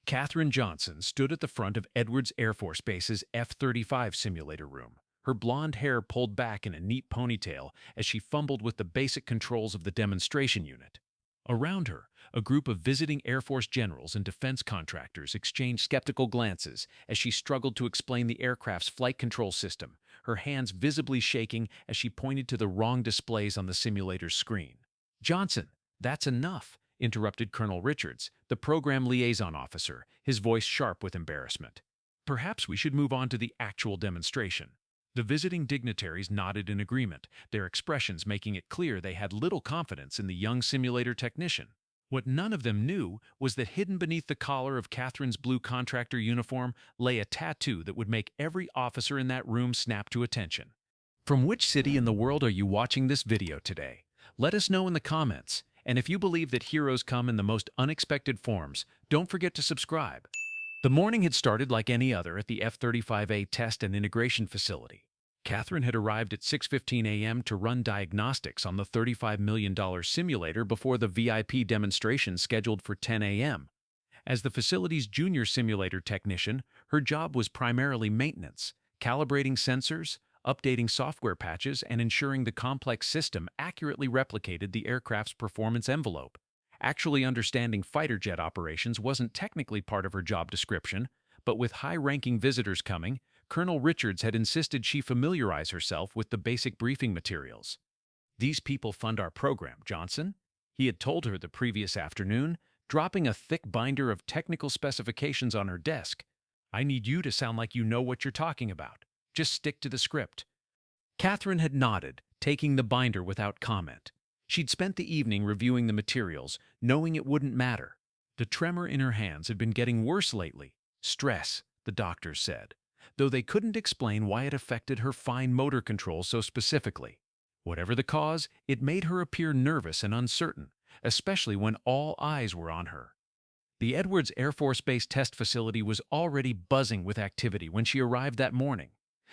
Katherine Johnson stood at the front of Edwards Air Force Base's F-35 simulator room, her blonde hair pulled back in a neat ponytail as she fumbled with the basic controls of the demonstration unit. Around her, a group of visiting Air Force generals and defense contractors exchanged skeptical glances as she struggled to explain the aircraft's flight control system, her hands visibly shaking as she pointed to the wrong displays on the simulator's screen. "Johnson, that's enough," interrupted Colonel Richards, the program liaison officer, his voice sharp with embarrassment. "Perhaps we should move on to the actual demonstration." The visiting dignitaries nodded in agreement, their expressions making it clear they had little confidence in the young simulator technician. What none of them knew was that hidden beneath the collar of Catherine's blue contractor uniform lay a tattoo that would make every officer in that room snap to attention. From which city in the world are you watching this video today? Let us know in the comments. And if you believe that heroes come in the most unexpected forms, don't forget to subscribe. The morning had started like any other at the F-35A test and integration facility. Katherine had arrived at 6:15 a.m. to run diagnostics on the $35 million simulator before the VIP demonstration scheduled for 10 a.m. As the facility's junior simulator technician, her job was primarily maintenance, calibrating sensors, updating software patches, and ensuring the complex system accurately replicated the aircraft's performance envelope. Actually understanding fighter jet operations wasn't technically part of her job description, but with high-ranking visitors coming, Colonel Richards had insisted she familiarize herself with the basic briefing materials. "These people fund our program, Johnson," he had told her the previous afternoon, dropping a thick binder of technical specifications on her desk. "I need you to sound like you know what you're talking about. Just stick to the script." Katherine had nodded, taking the binder without comment. She'd spent the evening reviewing the materials, knowing it wouldn't matter. The tremor in her hands had been getting worse lately. Stress, the doctors said, though they couldn't explain why it affected her fine motor control so specifically. Whatever the cause, it made her appear nervous and uncertain, especially when all eyes were on her. The Edwards Air Force Base test facility was already buzzing with activity when she arrived that morning.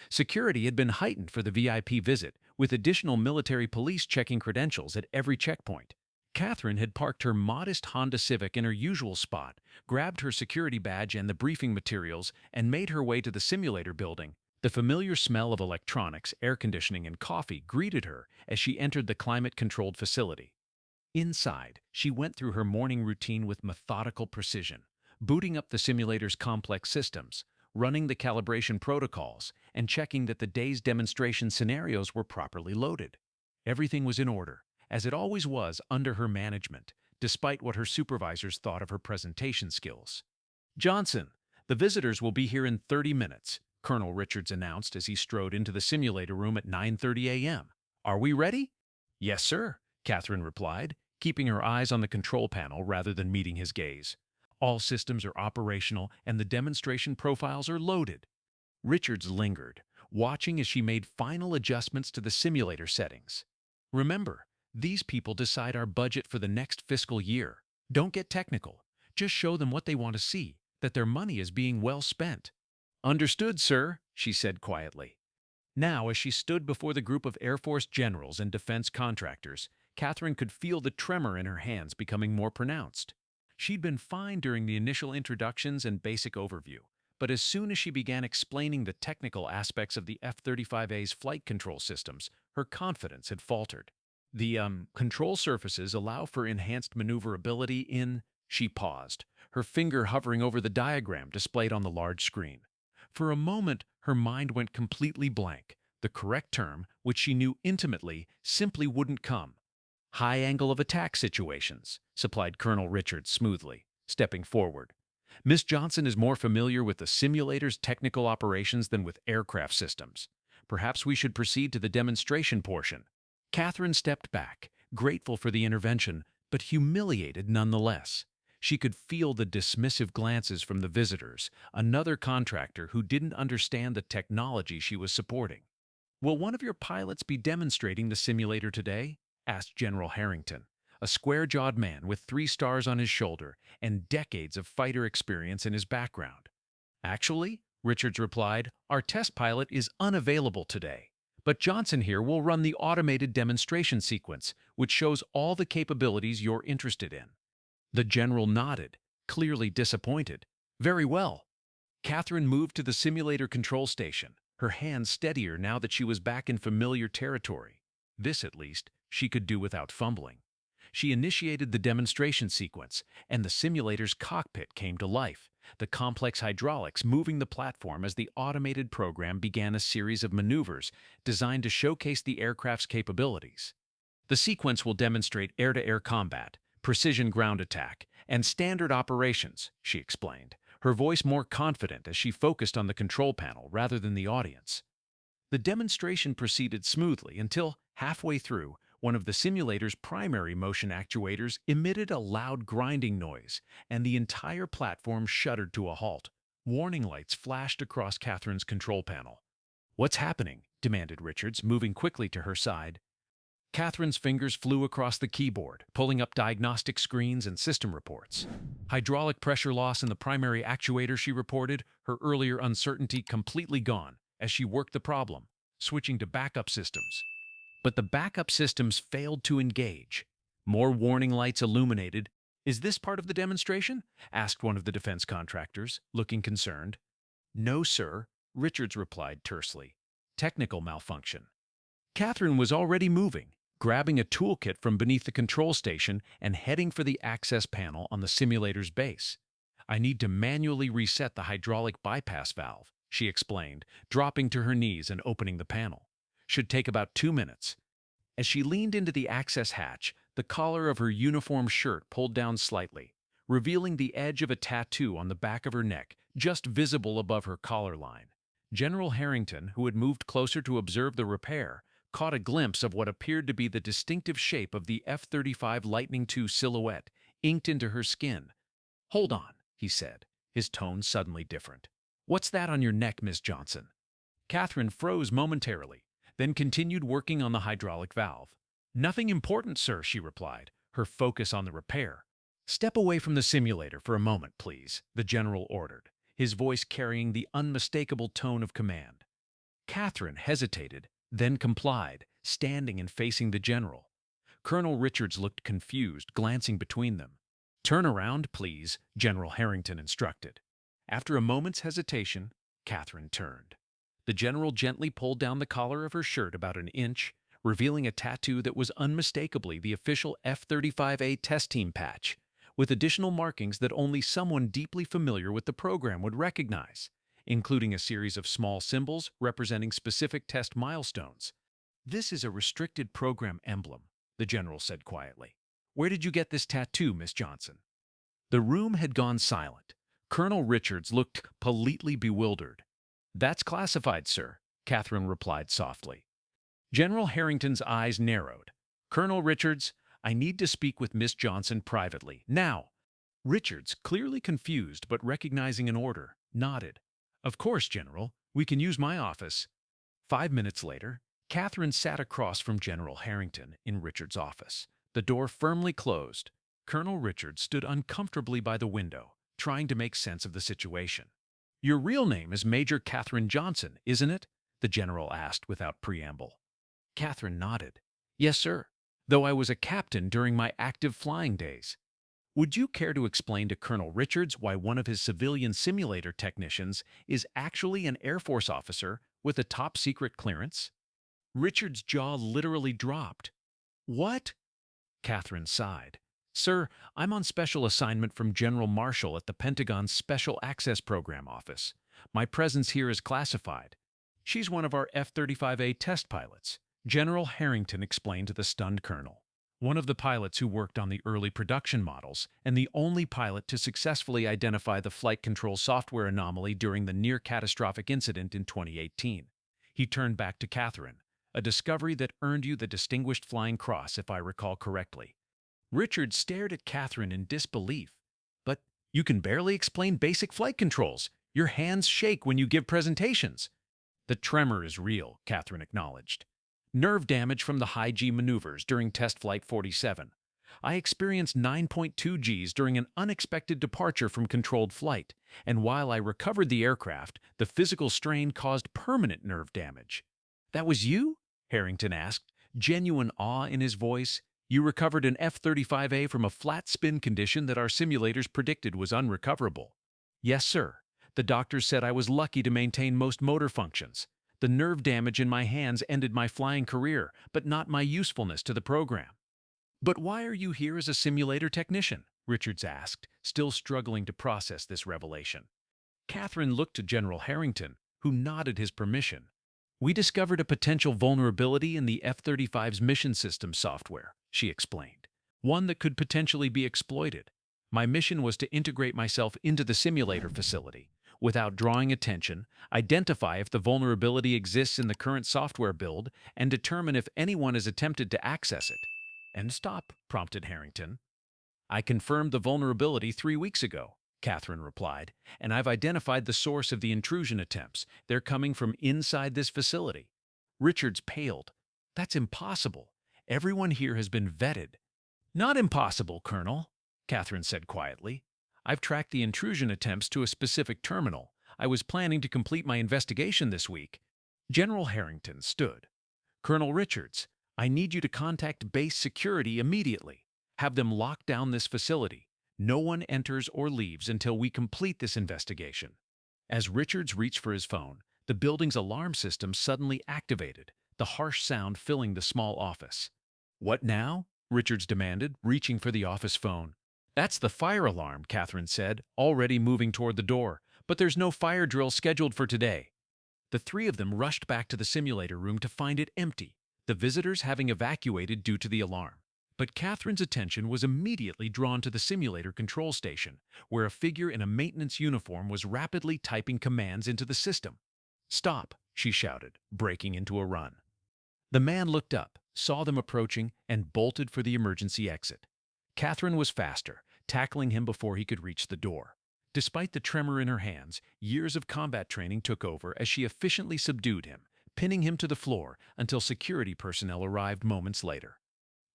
Security had been heightened for the VIP visit, with additional military police checking credentials at every checkpoint. Katherine had parked her modest Honda Civic in her usual spot, grabbed her security badge and the briefing materials, and made her way to the simulator building. The familiar smell of electronics, air conditioning, and coffee greeted her as she entered the climate-controlled facility. Inside, she went through her morning routine with methodical precision, booting up the simulator's complex systems, running the calibration protocols, and checking that the day's demonstration scenarios were properly loaded. Everything was in order, as it always was under her management, despite what her supervisors thought of her presentation skills. "Johnson, the visitors will be here in 30 minutes, Colonel Richards announced as he strode into the simulator room at 9:30 a.m. "Are we ready?" "Yes, sir," Katherine replied, keeping her eyes on the control panel rather than meeting his gaze. "All systems are operational and the demonstration profiles are loaded." Richards lingered, watching as she made final adjustments to the simulator settings. "Remember, these people decide our budget for the next fiscal year. Don't get technical. Just show them what they want to see, that their money is being well spent." "Understood, sir," she said quietly. Now, as she stood before the group of Air Force generals and defense contractors, Katherine could feel the tremor in her hands becoming more pronounced. She'd been fine during the initial introductions and basic overview, but as soon as she began explaining the technical aspects of the F-35A's flight control systems, her confidence had faltered. "The control surfaces allow for enhanced maneuverability in—" She paused, her finger hovering over the diagram displayed on the large screen. For a moment, her mind went completely blank. The correct term, which she knew intimately, simply wouldn't come. "High angle of attack situations," supplied Colonel Richards smoothly, stepping forward. "Miss Johnson is more familiar with the simulator's technical operations than with aircraft systems. Perhaps we should proceed to the demonstration portion." Katherine stepped back, grateful for the intervention, but humiliated nonetheless. She could feel the dismissive glances from the visitors, another contractor who didn't understand the technology she was supporting. "Will one of your pilots be demonstrating the simulator today?" asked General Harrington, a square-jawed man with 3 stars on his shoulder and decades of fighter experience in his background. "Actually," Richards replied, "our test pilot is unavailable today. But Johnson here will run the automated demonstration sequence, which shows all the capabilities you're interested in." The general nodded, clearly disappointed. Very well. Catherine moved to the simulator control station, her hands steadier now that she was back in familiar territory. This, at least, she could do without fumbling. She initiated the demonstration sequence, and the simulator's cockpit came to life, the complex hydraulics moving the platform as the automated program began a series of maneuvers designed to showcase the aircraft's capabilities. The sequence will demonstrate air-to-air combat, precision ground attack, and standard operations, she explained, her voice more confident as she focused on the control panel rather than the audience. The demonstration proceeded smoothly until, halfway through, one of the simulator's primary motion actuators emitted a loud grinding noise, and the entire platform shuddered to a halt. Warning lights flashed across Catherine's control panel. "What's happening?" demanded Richards, moving quickly to her side. Catherine's fingers flew across the keyboard, pulling up diagnostic screens and system reports. Hydraulic pressure loss in the primary actuator, she reported, her earlier uncertainty completely gone as she worked the problem, switching to backup systems. But the backup systems failed to engage. More warning lights illuminated. "Is this part of the demonstration?" asked one of the defense contractors, looking concerned. "No, sir," Richards replied tersely. "Technical malfunction." Catherine was already moving, grabbing a toolkit from beneath the control station and heading for the access panel on the simulator's base. "I need to manually reset the hydraulic bypass valve," she explained, dropping to her knees and opening the panel. "Should take about 2 minutes." As she leaned into the access hatch, the collar of her uniform shirt pulled down slightly, revealing the edge of a tattoo on the back of her neck, just visible above her collar line. General Harrington, who had moved closer to observe the repair, caught a glimpse of what appeared to be the distinctive shape of the F-35 Lightning II silhouette, inked into her skin. "Hold on," he said, his tone suddenly different. "What's that on your neck, Miss Johnson?" Catherine froze momentarily, then continued working on the hydraulic valve. "Nothing important, sir," she replied, her focus on the repair. "Step away from the simulator for a moment, please," the general ordered, his voice carrying the unmistakable tone of command. Catherine hesitated, then complied, standing and facing the general. Colonel Richards looked confused, glancing between them. "Turn around, please," General Harrington instructed. After a moment's hesitation, Catherine turned. The general gently pulled down the collar of her shirt about an inch, revealing a tattoo that was unmistakably the official F-35A test team patch, with additional markings that only someone deeply familiar with the program would recognize, including a series of small symbols representing specific test milestones. "This is a restricted program emblem," the general said quietly. "Where did you get this tattoo, Miss Johnson?" The room had gone silent. Colonel Richards looked politely bewildered. "That's classified, sir," Catherine replied softly. General Harrington's eyes narrowed. "Colonel Richards, I need to speak with Miss Johnson privately. Now." Richards, clearly confused but recognizing an order, nodded. "Of course, General. We can use my office." 5 minutes later, Catherine sat across from General Harrington in Richards' office, the door firmly closed. Colonel Richards stood uncomfortably by the window, trying to make sense of the situation. "Your real name is Major Katherine Johnson, isn't it?" the general asked without preamble. Catherine nodded. "Yes, sir, though I was a captain during my active flying days." "Would you care to explain to Colonel Richards why one of his civilian simulator technicians is actually an Air Force officer with a top-secret clearance?" Richards' jaw literally dropped. "What?" Catherine sighed. "Sir, I'm on special assignment from General Marshall at the Pentagon's Special Access Program office. My presence here is classified. She's one of our F-35A test pilots," General Harrington explained to the stunned colonel. "One of the pilots who worked on the early production models, and the only pilot to successfully identify the flight control software anomaly during the near-catastrophic incident in 2018. He turned back to Catherine, "A discovery that earned you the Distinguished Flying Cross, if I recall correctly." Richard stared at Catherine in disbelief. "But you can barely explain basic flight controls. Your hands shake when you give presentations." "The tremor is real," Catherine acknowledged. "Nerve damage from the high-G maneuvers during Test Flight 47. I experienced 9.2 Gs during an unexpected departure from controlled flight, and while I recovered the aircraft, the physical strain caused permanent nerve damage." "That was you?" Harrington asked, genuine awe in his voice. "You recovered an F-35A from a flat spin condition that our simulators predicted was unrecoverable." Yes, sir. The doctors said I was lucky to maintain most motor functions. The nerve damage in my hands ended my flying career, but not my usefulness to the program. But why are you here as a simulator technician? Richards asked, still struggling to process this revelation. Catherine looked to General Harrington, who nodded his permission. We discovered a potential vulnerability in the F-35's mission system software, she explained. One that could potentially be exploited. My mission was to integrate myself into the simulator facility, without drawing attention, identify if the vulnerability exists in the current software build, and determine if anyone has attempted to access it. And stop, prompted Harrington. I confirmed the vulnerability 3 weeks ago, Catherine replied, and I've identified the source of the intrusion attempts. They're coming from inside this facility. Richards paled. That's impossible. Everyone here has been vetted. Not impossible, Colonel, Catherine said quietly. I've tracked the intrusion attempts to a specific terminal. I was planning to complete my investigation this week. General Harrington stood. Colonel Richards, I need you to contact base security immediately. Have them lock down this facility. No one enters or leaves until we complete this investigation. As Richards reached for his phone, the building's alarm system suddenly activated, the harsh sound filling the small office. What now? Richards demanded, reaching for the office phone. That's the fire alarm, Catherine said, already moving toward the door, but there's no fire drill scheduled for today. The three of them rushed back to the simulator room to find it empty, the visitors having evacuated due to the alarm. But Catherine's attention was immediately drawn to the simulator control station, where a figure in a maintenance uniform was rapidly typing commands into the system. Stop, she shouted, breaking into a run. The man looked up, saw them approaching, and bolted for the emergency exit. Catherine was faster, tackling him before he could reach the door. Despite the tremor in her hands, years of combat training took over as she efficiently subdued him, pinning him to the floor until security personnel arrived moments later.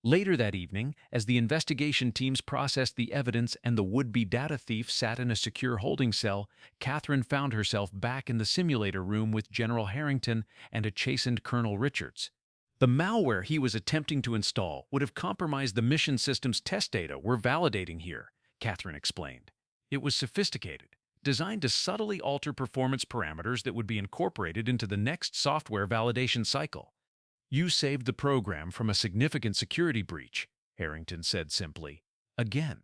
Later that evening, as the investigation teams processed the evidence and the would-be data thief sat in a secure holding cell, Catherine found herself back in the simulator room with General Harrington and a chastened Colonel Richards. The malware he was attempting to install would have compromised the mission system's test data we're validating here, Catherine explained. It was sophisticated, designed to subtly alter performance parameters that would be incorporated into the next software validation cycle. You saved the program from a significant security breach, Harrington said simply. Again.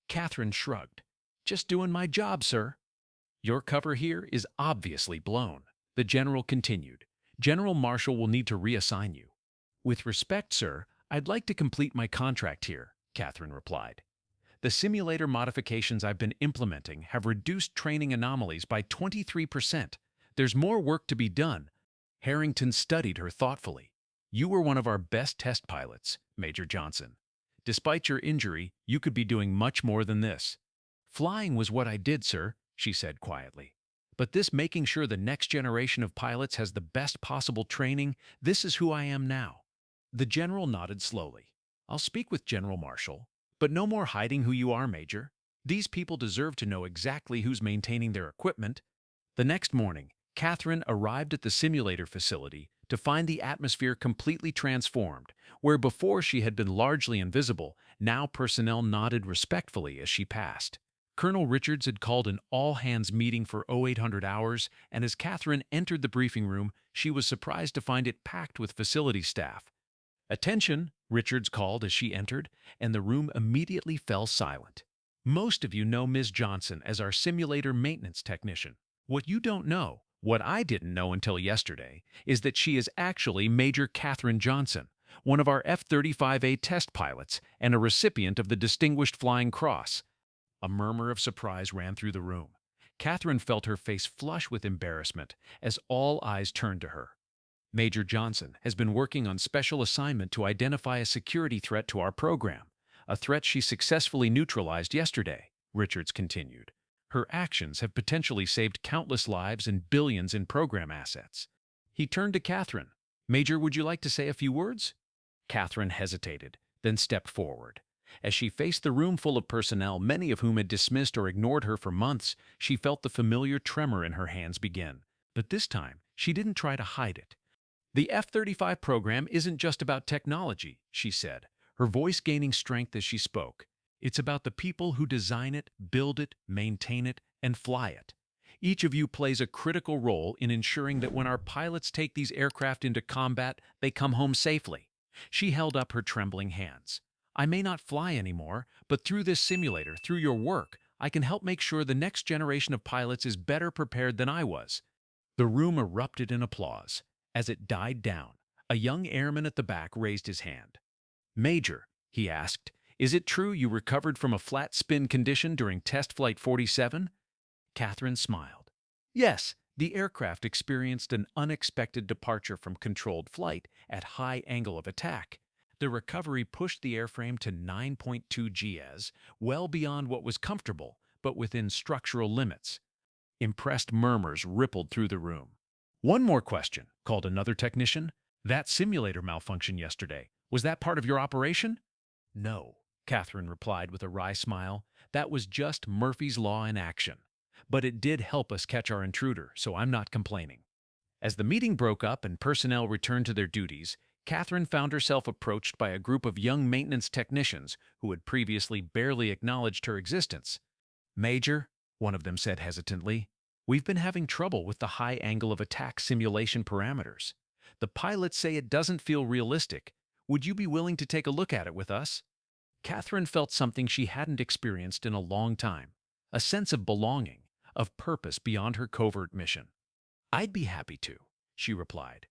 Catherine shrugged. Just doing my job, sir. Your cover here is obviously blown, the general continued. General Marshall will need to reassign you. With respect, sir, I'd like to complete my contract here, Catherine replied. The simulator modifications I've been implementing have reduced training anomalies by 23%. There's more work to be done. Harrington studied her thoughtfully. You were one of our best test pilots, Major Johnson. Despite your injury, you could be doing much more than this. Flying was what I did, sir, she said quietly. But this making sure the next generation of pilots has the best possible training, this is who I am now. The general nodded slowly. I'll speak with General Marshall, but no more hiding who you are, Major. These people deserve to know exactly who's maintaining their equipment. The next morning, Catherine arrived at the simulator facility to find the atmosphere completely transformed. Where before she had been largely invisible, now personnel nodded respectfully as she passed. Colonel Richards had called an all-hands meeting for 0800 hours, and as Catherine entered the briefing room, she was surprised to find it packed with facility staff. Attention, Richards called as she entered, and the room immediately fell silent. Most of you know Ms. Johnson as our simulator maintenance technician. What you don't know, what I didn't know until yesterday, is that she is actually Major Katherine Johnson, one of our F-35A test pilots and a recipient of the Distinguished Flying Cross. A murmur of surprise ran through the room. Catherine felt her face flush with embarrassment as all eyes turned to her. Major Johnson has been working on special assignment to identify a security threat to our program, a threat she successfully neutralized yesterday, Richards continued. Her actions have potentially saved countless lives and billions in program assets. He turned to Catherine. Major, would you like to say a few words? Catherine hesitated, then stepped forward. As she faced the room full of personnel, many of whom had dismissed or ignored her for months, she felt the familiar tremor in her hands begin. But this time, she didn't try to hide it. The F-35 program isn't just about technology, she said, her voice gaining strength as she spoke. It's about the people who design it, build it, maintain it, and fly it. Each of you plays a critical role in ensuring that when our pilots take these aircraft into combat, they come home safely. She held up her trembling hands. I may not fly anymore, but through this simulator, through your work, I can help make sure the next generation of pilots is better prepared than I was. The room erupted in applause. As it died down, a young airman at the back raised his hand. Major, he asked, is it true you recovered from a flat spin condition during test flight 47? Catherine smiled. Yes, the aircraft experienced an unexpected departure from controlled flight at high angle of attack. The recovery pushed the airframe to 9.2 gs, well beyond what was comfortable, but within structural limits. Impressed murmurs rippled through the room. One more question, called another technician. That simulator malfunction yesterday, was that part of your operation? No, Catherine replied with a wry smile. That was just Murphy's Law in action. But it did help us catch our intruder, so I'm not complaining. As the meeting broke up and personnel returned to their duties, Catherine found herself approached by a group of young maintenance technicians who had previously barely acknowledged her existence. Major, one of them said hesitantly, we've been having trouble with the high angle of attack simulation parameters. The pilots say it doesn't feel realistic. Would you be willing to take a look at it with us? Catherine felt something she hadn't experienced in a long time, a sense of belonging, of purpose beyond her covert mission. I'd be happy to, she replied.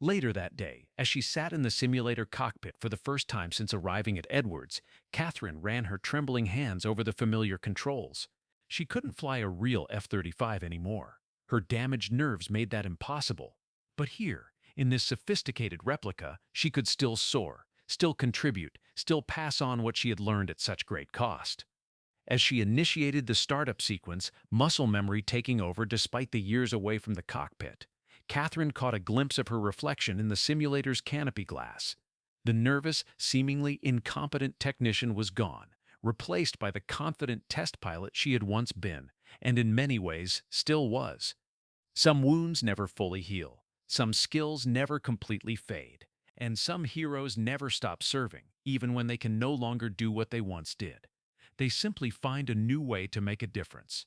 Later that day, as she sat in the simulator cockpit for the first time since arriving at Edwards, Catherine ran her trembling hands over the familiar controls. She couldn't fly a real F-35 anymore. Her damaged nerves made that impossible. But here, in this sophisticated replica, she could still soar, still contribute, still pass on what she had learned at such great cost. As she initiated the startup sequence, muscle memory taking over despite the years away from the cockpit, Catherine caught a glimpse of her reflection in the simulator's canopy glass. The nervous, seemingly incompetent technician was gone, replaced by the confident test pilot she had once been, and in many ways still was. Some wounds never fully heal, some skills never completely fade, and some heroes never stop serving, even when they can no longer do what they once did. They simply find a new way to make a difference.